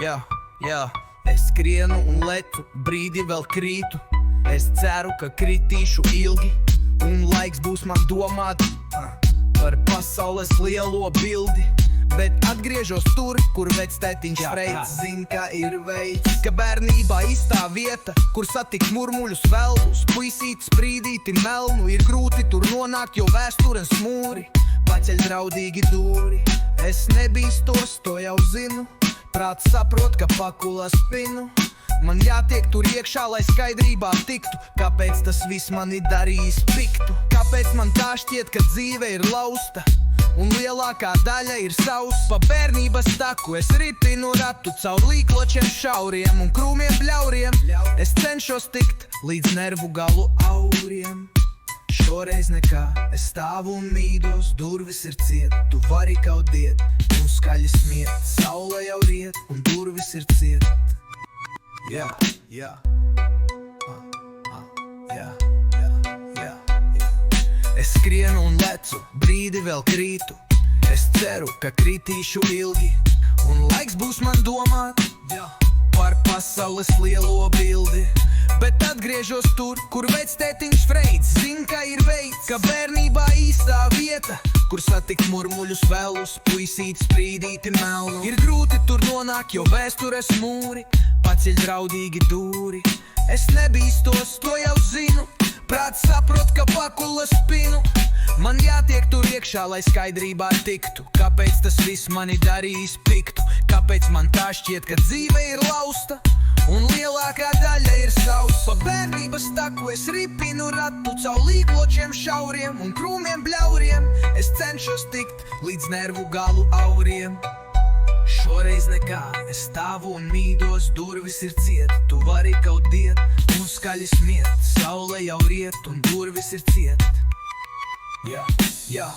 Jā. Es skrienu un lecu, brīdi vēl krītu. Es ceru, ka kritīšu ilgi, un laiks būs man domāt par pasaules lielo bildi. Bet atgriežos tur, kur vectētiņš Freids zin, ka ir veids. Ka bērnībā īstā vieta, kur satikt murmuļus velnus. Puisītis sprīdīti melnu, ir grūti tur nonākt, jo vēstures mūri paceļ draudīgi dūri. Es nebīstos, to jau zinu, prāts saprot, ka pakula spinu. Man jātiek tur iekšā, lai skaidrībā tiktu, kāpēc tas viss mani darījis piktu. Kāpēc man tā šķiet, ka dzīve ir lausta, un lielākā daļa ir sausa. Pa bērnības taku es ripinu ratu caur līkločiem šauriem un krūmiem bļauriem. Es cenšos tikt līdz nervu galu auriem. Šoreiz nekā, es stāvu un mīdos, durvis ir ciet, tu vari kaut diet, un skaļi smiet. Saule jau riet, un durvis ir ciet. Es skrienu un lecu, brīdi vēl krītu. Es ceru, ka kritīšu ilgi, un laiks būs man domāt par pasaules lielo bildi. Bet atgriežos tur, kur vectētiņš Freids zin, ka ir veids. Ka bērnībā īstā vieta, kur satikt murmuļus velus, puisītis sprīdīti melnu. Ir grūti tur nonākt, jo vēstures mūri paceļ draudīgi dūri. Es nebīstos, to jau zinu, prāts saprot, ka pakula spinu. Man jātiek tur iekšā, lai skaidrībā tiktu, kāpēc tas viss mani darījis piktu. Kāpēc man tā šķiet, ka dzīve ir lausta, un lielākā daļa ir sausa. Pa bērnības taku es ripinu ratu caur līkločiem šauriem un krūmiem bļauriem. Es cenšos tikt līdz nervu galu auriem. Šoreiz nekā, es stāvu un mīdos, durvis ir ciet, tu vari kaut diet, un skaļi smiet. Saule jau riet, un durvis ir ciet. Jā.